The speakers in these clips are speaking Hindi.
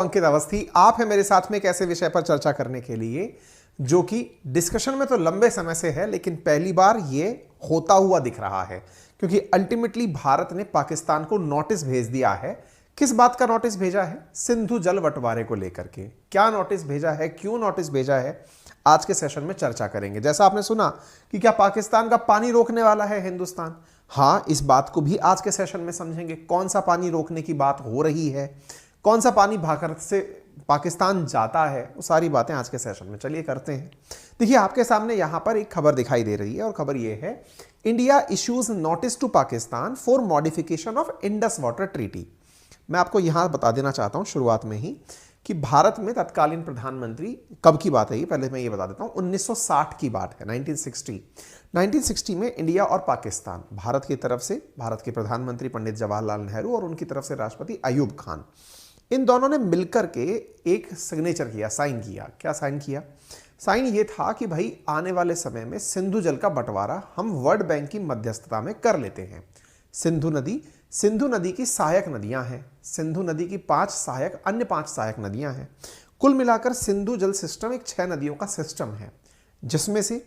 अंकित अवस्थी, आप हैं मेरे साथ में एक ऐसे विषय पर चर्चा करने के लिए जो कि डिस्कशन में तो लंबे समय से है, लेकिन पहली बार ये होता हुआ दिख रहा है, क्योंकि अल्टीमेटली भारत ने पाकिस्तान को नोटिस भेज दिया है। किस बात का नोटिस भेजा है? सिंधु जल बंटवारे को लेकर के। क्या नोटिस भेजा है, क्यों नोटिस भेजा है, आज के सेशन में चर्चा करेंगे। जैसा आपने सुना कि क्या पाकिस्तान का पानी रोकने वाला है हिंदुस्तान, हाँ, इस बात को भी आज के सेशन में समझेंगे। कौन सा पानी रोकने की बात हो रही है, कौन सा पानी भारत से पाकिस्तान जाता है, वो सारी बातें आज के सेशन में चलिए करते हैं। देखिए, आपके सामने यहां पर एक खबर दिखाई दे रही है और खबर ये है, India issues notice to Pakistan for modification of Indus water treaty. मैं आपको यहां बता देना चाहता हूं शुरुआत में ही कि भारत में तत्कालीन प्रधानमंत्री, कब की बात है ये, पहले मैं ये बता देता हूं, 1960 की बात है, 1960 में इंडिया और पाकिस्तान, भारत की तरफ से भारत के प्रधानमंत्री पंडित जवाहरलाल नेहरू और उनकी तरफ से राष्ट्रपति अयूब खान, इन दोनों ने मिलकर के एक सिग्नेचर किया, साइन किया। क्या साइन किया? साइन ये था कि भाई आने वाले समय में सिंधु जल का बंटवारा हम वर्ल्ड बैंक की मध्यस्थता में कर लेते हैं। सिंधु नदी की सहायक नदियां हैं, सिंधु नदी की अन्य पांच सहायक नदियां हैं। कुल मिलाकर सिंधु जल सिस्टम एक 6 नदियों का सिस्टम है, जिसमें से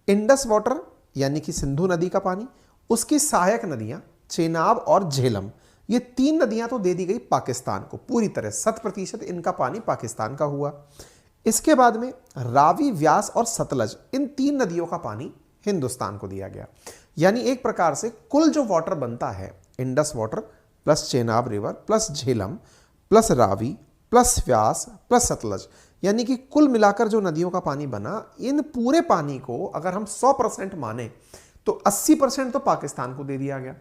इंडस वाटर यानी कि सिंधु नदी का पानी, उसकी सहायक नदियां चेनाब और झेलम, ये 3 नदियां तो दे दी गई पाकिस्तान को पूरी तरह, 100% इनका पानी पाकिस्तान का हुआ। इसके बाद में रावी, व्यास और सतलज, इन 3 नदियों का पानी हिंदुस्तान को दिया गया। यानी एक प्रकार से कुल जो वाटर बनता है, Indus water plus Chenab river plus Jhelum plus Ravi plus Beas plus Sutlej, यानी कि कुल मिलाकर जो नदियों का पानी बना, इन पूरे पानी को अगर हम 100% माने तो 80% तो पाकिस्तान को दे दिया गया,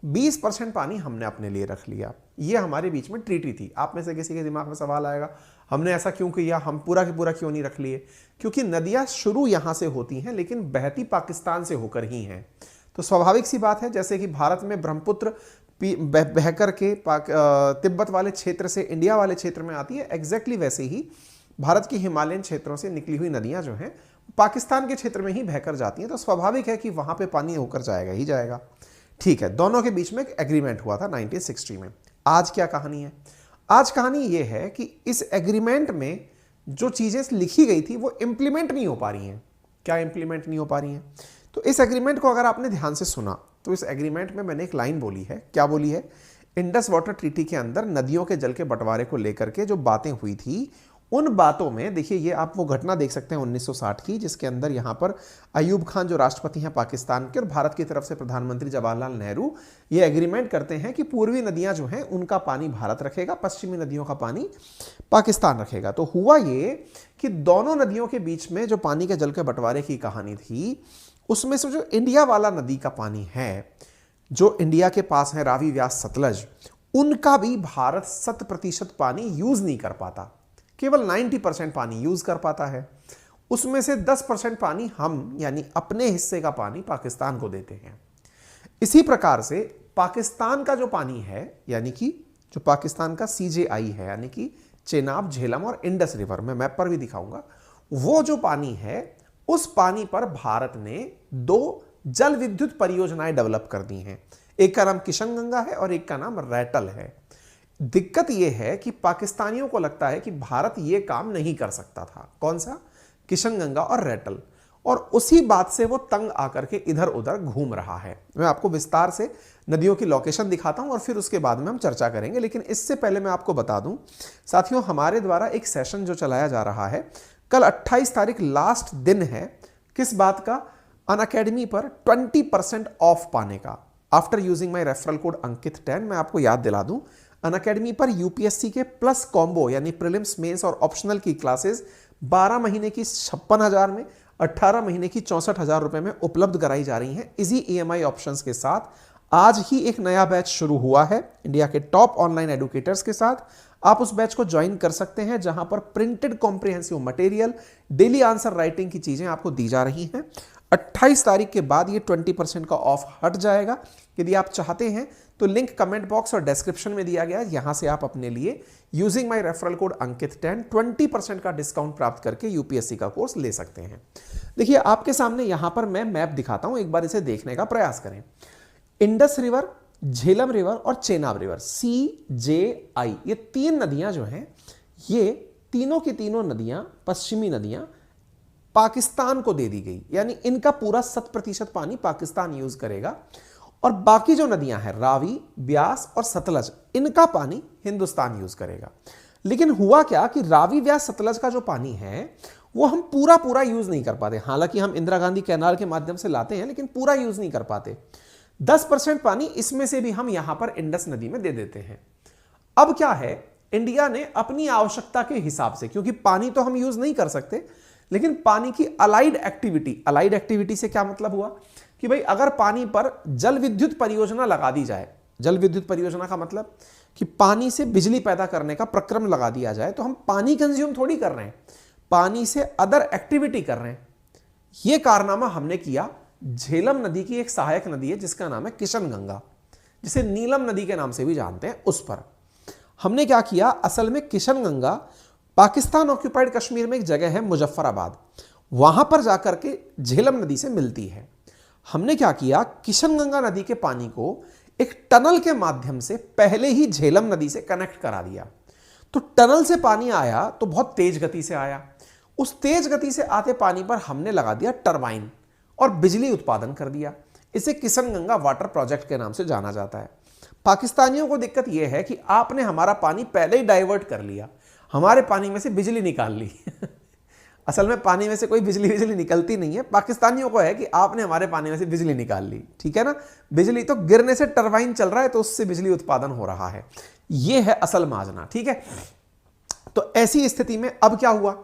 20% पानी हमने अपने लिए रख लिया। ये हमारे बीच में ट्रीटी थी। आप में से किसी के दिमाग में सवाल आएगा, हमने ऐसा क्यों किया, हम पूरा के पूरा क्यों नहीं रख लिए? क्योंकि नदियां शुरू यहां से होती हैं, लेकिन बहती पाकिस्तान से होकर ही हैं। तो स्वाभाविक सी बात है, जैसे कि भारत में ब्रह्मपुत्र बहकर के तिब्बत वाले क्षेत्र से इंडिया वाले क्षेत्र में आती है, एग्जैक्टली वैसे ही भारत की हिमालयन क्षेत्रों से निकली हुई नदियां जो हैं पाकिस्तान के क्षेत्र में ही बहकर जाती हैं। तो स्वाभाविक है कि वहां पे पानी होकर जाएगा ही जाएगा। ठीक है, दोनों के बीच में एक एग्रीमेंट हुआ था 1960 में। आज क्या कहानी है? आज कहानी यह है कि इस एग्रीमेंट में जो चीजें लिखी गई थी वो इंप्लीमेंट नहीं हो पा रही हैं। क्या इंप्लीमेंट नहीं हो पा रही हैं? तो इस एग्रीमेंट को अगर आपने ध्यान से सुना तो इस एग्रीमेंट में मैंने एक लाइन बोली है। क्या बोली है? इंडस वाटर ट्रीटी के अंदर नदियों के जल के बंटवारे को लेकर के जो बातें हुई थी, उन बातों में देखिए, ये आप वो घटना देख सकते हैं 1960 की, जिसके अंदर यहां पर अयूब खान जो राष्ट्रपति हैं पाकिस्तान के और भारत की तरफ से प्रधानमंत्री जवाहरलाल नेहरू ये एग्रीमेंट करते हैं कि पूर्वी नदियां जो हैं उनका पानी भारत रखेगा, पश्चिमी नदियों का पानी पाकिस्तान रखेगा। तो हुआ ये कि दोनों नदियों के बीच में जो पानी के जल के बंटवारे की कहानी थी, उसमें से जो इंडिया वाला नदी का पानी है, जो इंडिया के पास है रावी, व्यास, सतलज, उनका भी भारत 100% पानी यूज नहीं कर पाता, केवल 90% पानी यूज कर पाता है। उसमें से 10% पानी हम यानी अपने हिस्से का पानी पाकिस्तान को देते हैं। इसी प्रकार से पाकिस्तान का जो पानी है, यानी कि जो पाकिस्तान का CJI है, यानी कि चेनाब, झेलम और इंडस रिवर, मैं मैप पर भी दिखाऊंगा, वो जो पानी है, उस पानी पर भारत ने 2 जल विद्युत परियोजनाएं डेवलप कर दी हैं। एक का नाम किशनगंगा है और एक का नाम रैटल है। दिक्कत यह है कि पाकिस्तानियों को लगता है कि भारत यह काम नहीं कर सकता था। कौन सा? किशनगंगा और रैटल। और उसी बात से वो तंग आकर के इधर उधर घूम रहा है। मैं आपको विस्तार से नदियों की लोकेशन दिखाता हूं और फिर उसके बाद में हम चर्चा करेंगे। लेकिन इससे पहले मैं आपको बता दूं साथियों, हमारे द्वारा एक सेशन जो चलाया जा रहा है, कल 28 तारीख लास्ट दिन है। किस बात का? अनअकैडमी पर 20% ऑफ पाने का। After using my referral code Ankit 10, मैं आपको याद दिला दूं, अनअकैडमी पर यूपीएससी के प्लस कॉम्बो यानी प्रीलिम्स, मेंस और ऑप्शनल की क्लासेस 12 महीने की 56,000 में, 18 महीने की 64,000 रुपए में उपलब्ध कराई जा रही हैं इजी EMI ऑप्शंस के साथ। आज ही एक नया बैच शुरू हुआ है इंडिया के टॉप ऑनलाइन एडुकेटर्स के साथ। आप उस बैच को ज्वाइन कर सकते हैं, जहां पर printed comprehensive material, daily answer writing की चीजें आपको दी जा रही हैं। 28 तारीख के बाद ये 20% का ऑफ हट जाएगा। यदि आप चाहते हैं तो लिंक कमेंट बॉक्स और डिस्क्रिप्शन में दिया गया है, यहां से आप अपने लिए using my referral code Ankit 10 20% का डिस्काउंट प्राप्त करके यूपीएससी का कोर्स ले सकते हैं। देखिए, आपके सामने यहां पर मैं मैप दिखाता हूं, एक बार इसे देखने का प्रयास करें। इंडस रिवर, झेलम रिवर और चेनाब रिवर, CJI, ये 3 नदियां जो हैं ये तीनों की तीनों नदियां, पश्चिमी नदियां पाकिस्तान को दे दी गई, यानी इनका पूरा 100% पानी पाकिस्तान यूज करेगा और बाकी जो नदियां हैं रावी, ब्यास और सतलज, इनका पानी हिंदुस्तान यूज करेगा। लेकिन हुआ क्या कि रावी, ब्यास, सतलज का जो पानी है वो हम पूरा यूज नहीं कर पाते। हालांकि हम इंदिरा गांधी कैनाल के माध्यम से लाते हैं, लेकिन पूरा यूज नहीं कर पाते। 10% पानी इसमें से भी हम यहां पर इंडस नदी में दे देते हैं। अब क्या है, इंडिया ने अपनी आवश्यकता के हिसाब से, क्योंकि पानी तो हम यूज नहीं कर सकते, लेकिन पानी की अलाइड एक्टिविटी से क्या मतलब हुआ कि भाई अगर पानी पर जल विद्युत परियोजना लगा दी जाए, जल विद्युत परियोजना का मतलब कि पानी से बिजली पैदा करने का प्रक्रम लगा दिया जाए, तो हम पानी कंज्यूम थोड़ी कर रहे हैं, पानी से अदर एक्टिविटी कर रहे हैं। यह कारनामा हमने किया झेलम नदी की एक सहायक नदी है जिसका नाम है किशन गंगा, जिसे नीलम नदी के नाम से भी जानते हैं। उस पर हमने क्या किया, असल में किशन गंगा पाकिस्तान ऑक्यूपाइड कश्मीर में एक जगह है मुजफ्फराबाद, वहां पर जाकर के झेलम नदी से मिलती है। हमने क्या किया, किशन गंगा नदी के पानी को एक टनल के माध्यम से पहले ही झेलम नदी से कनेक्ट करा दिया। तो टनल से पानी आया तो बहुत तेज गति से आया। उस तेज गति से आते पानी पर हमने लगा दिया टरबाइन और बिजली उत्पादन कर दिया। इसे किशन गंगा वाटर प्रोजेक्ट के नाम से जाना जाता है। पाकिस्तानियों को दिक्कत यह है कि आपने हमारा पानी पहले ही डाइवर्ट कर लिया, हमारे पानी में से बिजली निकाल ली। असल में पानी में से कोई बिजली निकलती नहीं है, पाकिस्तानियों को है कि आपने हमारे पानी में से बिजली निकाल ली। ठीक है ना, बिजली तो गिरने से टरबाइन चल रहा है तो उससे बिजली उत्पादन हो रहा है। यह है असल माजना। ठीक है, तो ऐसी स्थिति में अब क्या हुआ,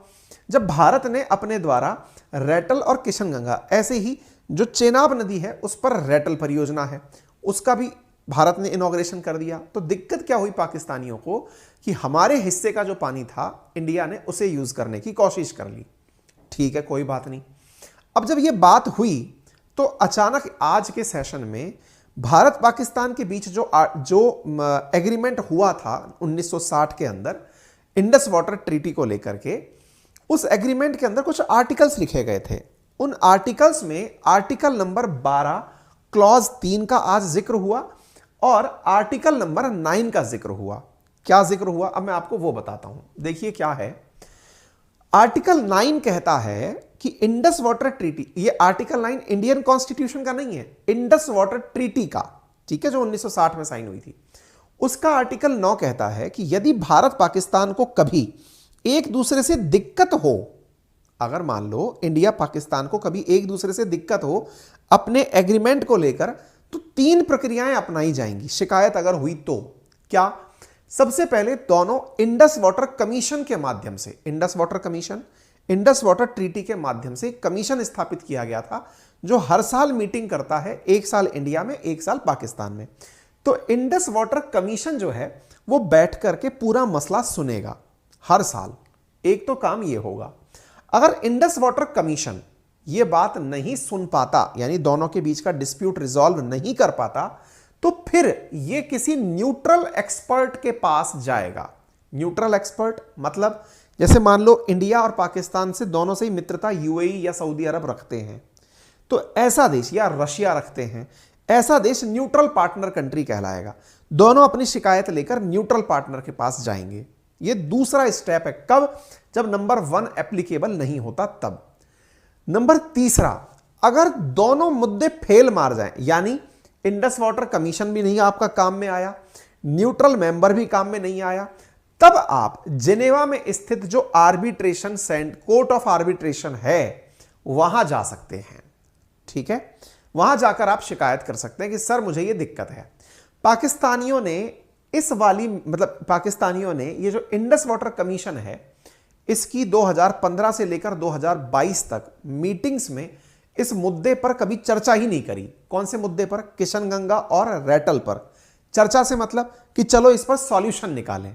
जब भारत ने अपने द्वारा रैटल और किशन गंगा, ऐसे ही जो चेनाब नदी है उस पर रैटल परियोजना है, उसका भी भारत ने इनॉग्रेशन कर दिया। तो दिक्कत क्या हुई पाकिस्तानियों को कि हमारे हिस्से का जो पानी था इंडिया ने उसे यूज करने की कोशिश कर ली। ठीक है, कोई बात नहीं। अब जब यह बात हुई तो अचानक आज के सेशन में भारत पाकिस्तान के बीच जो एग्रीमेंट हुआ था 1960 के अंदर इंडस वाटर ट्रीटी को लेकर के, उस एग्रीमेंट के अंदर कुछ आर्टिकल्स लिखे गए थे। उन आर्टिकल्स में आर्टिकल नंबर 12 क्लॉज 3 का आज जिक्र हुआ और आर्टिकल नंबर 9 का जिक्र हुआ। क्या जिक्र हुआ अब मैं आपको वो बताता हूं। देखिए क्या है, आर्टिकल 9 कहता है कि इंडस वाटर ट्रीटी, ये आर्टिकल 9 इंडियन कॉन्स्टिट्यूशन का नहीं है, इंडस वाटर ट्रीटी का, ठीक है, जो 1960 में साइन हुई थी, उसका आर्टिकल 9 कहता है कि यदि भारत पाकिस्तान को कभी एक दूसरे से दिक्कत हो, अगर मान लो इंडिया पाकिस्तान को कभी एक दूसरे से दिक्कत हो अपने एग्रीमेंट को लेकर, तो 3 प्रक्रियाएं अपनाई जाएंगी शिकायत अगर हुई तो। क्या? सबसे पहले दोनों इंडस वाटर कमीशन के माध्यम से, Indus water commission, Indus water treaty के माध्यम से कमीशन स्थापित किया गया था जो हर साल मीटिंग करता है, एक साल इंडिया में, एक साल पाकिस्तान में। तो इंडस वाटर कमीशन जो है वो बैठ करके पूरा मसला सुनेगा हर साल। एक तो काम ये होगा, अगर इंडस वाटर कमीशन ये बात नहीं सुन पाता, यानी दोनों के बीच का डिस्प्यूट रिजॉल्व नहीं कर पाता, तो फिर ये किसी न्यूट्रल एक्सपर्ट के पास जाएगा। न्यूट्रल एक्सपर्ट मतलब जैसे मान लो इंडिया और पाकिस्तान से दोनों से ही मित्रता यूएई या सऊदी अरब रखते हैं, तो ऐसा देश, या रशिया रखते हैं, ऐसा देश न्यूट्रल पार्टनर कंट्री कहलाएगा। दोनों अपनी शिकायत लेकर न्यूट्रल पार्टनर के पास जाएंगे। ये दूसरा स्टेप है। कब? जब नंबर 1 एप्लीकेबल नहीं होता तब। नंबर तीसरा, अगर दोनों मुद्दे फेल मार जाएं, यानी इंडस वाटर कमीशन भी नहीं आपका काम में आया, न्यूट्रल मेंबर भी काम में नहीं आया, तब आप जिनेवा में स्थित जो आर्बिट्रेशन कोर्ट ऑफ आर्बिट्रेशन है वहां जा सकते हैं। ठीक है, वहां जाकर आप शिकायत कर सकते हैं कि सर मुझे ये दिक्कत है। पाकिस्तानियों ने पाकिस्तानियों ने ये जो इंडस वाटर कमीशन है इसकी 2015 से लेकर 2022 तक मीटिंग्स में इस मुद्दे पर कभी चर्चा ही नहीं करी। कौन से मुद्दे पर? किशन गंगा और रैटल पर। चर्चा से मतलब कि चलो इस पर सॉल्यूशन निकालें।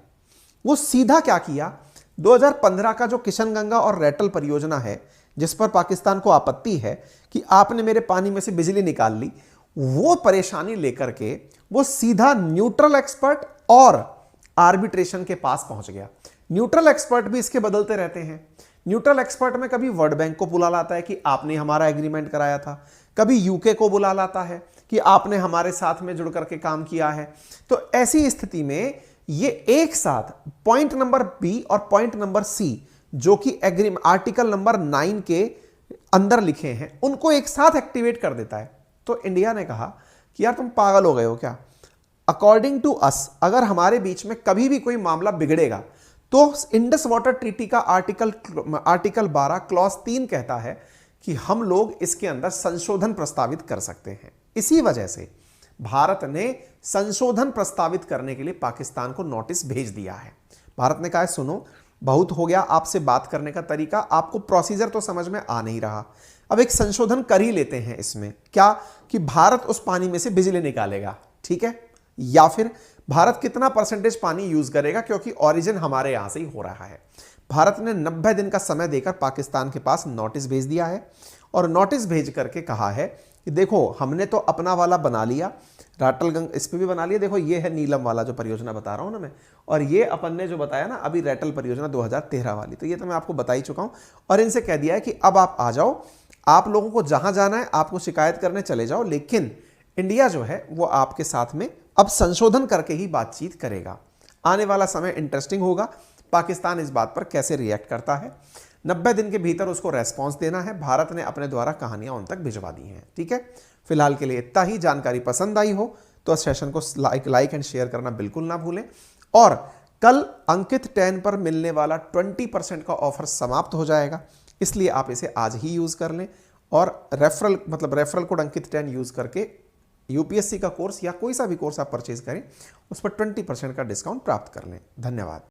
वो सीधा क्या किया, 2015 का जो किशन गंगा और रैटल परियोजना है जिस पर पाकिस्तान को आपत्ति है कि आपने मेरे पानी में से बिजली निकाल ली, वो परेशानी लेकर के वो सीधा न्यूट्रल एक्सपर्ट और आर्बिट्रेशन के पास पहुंच गया। न्यूट्रल एक्सपर्ट भी इसके बदलते रहते हैं। न्यूट्रल एक्सपर्ट में कभी वर्ल्ड बैंक को बुला लाता है कि आपने हमारा एग्रीमेंट कराया था, कभी यूके को बुला लाता है कि आपने हमारे साथ में जुड़ करके काम किया है। तो ऐसी स्थिति में ये एक साथ पॉइंट नंबर बी और पॉइंट नंबर सी जो कि एग्रीमेंट आर्टिकल नंबर 9 के अंदर लिखे हैं उनको एक साथ एक्टिवेट कर देता है। तो इंडिया ने कहा कि यार तुम पागल हो गए हो क्या, अकॉर्डिंग टू अस अगर हमारे बीच में कभी भी कोई मामला बिगड़ेगा तो इंडस वाटर ट्रीटी का आर्टिकल 12 क्लॉज 3 कहता है कि हम लोग इसके अंदर संशोधन प्रस्तावित कर सकते हैं। इसी वजह से भारत ने संशोधन प्रस्तावित करने के लिए पाकिस्तान को नोटिस भेज दिया है। भारत ने कहा सुनो बहुत हो गया आपसे बात करने का तरीका, आपको प्रोसीजर तो समझ में आ नहीं रहा, अब एक संशोधन कर ही लेते हैं इसमें, क्या कि भारत उस पानी में से बिजली निकालेगा, ठीक है, या फिर भारत कितना परसेंटेज पानी यूज करेगा क्योंकि ओरिजिन हमारे यहां से ही हो रहा है। भारत ने 90 दिन का समय देकर पाकिस्तान के पास नोटिस भेज दिया है और नोटिस भेज करके कहा है कि देखो हमने तो अपना वाला बना लिया, राटलगंग इस पे भी बना लिया, देखो ये है नीलम वाला जो परियोजना बता रहा हूं ना मैं, और ये अपन ने जो बताया ना अभी रैटल परियोजना 2013 वाली, तो ये तो मैं आपको बता ही चुका हूं। और इनसे कह दिया है कि अब आप आ जाओ, आप लोगों को जहां जाना है आपको शिकायत करने चले जाओ, लेकिन इंडिया जो है वो आपके साथ में अब संशोधन करके ही बातचीत करेगा। आने वाला समय इंटरेस्टिंग होगा, पाकिस्तान इस बात पर कैसे रिएक्ट करता है। 90 दिन के भीतर उसको रेस्पॉन्स देना है। भारत ने अपने द्वारा कहानियां उन तक भिजवा दी हैं, ठीक है। फिलहाल के लिए इतना ही। जानकारी पसंद आई हो तो सेशन को लाइक एंड शेयर करना बिल्कुल ना भूलें। और कल अंकित 10 पर मिलने वाला 20% का ऑफर समाप्त हो जाएगा, इसलिए आप इसे आज ही यूज कर लें और रेफरल कोड अंकित 10 यूज करके यूपीएससी का कोर्स या कोई सा भी कोर्स आप परचेज करें उस पर 20% का डिस्काउंट प्राप्त कर लें। धन्यवाद।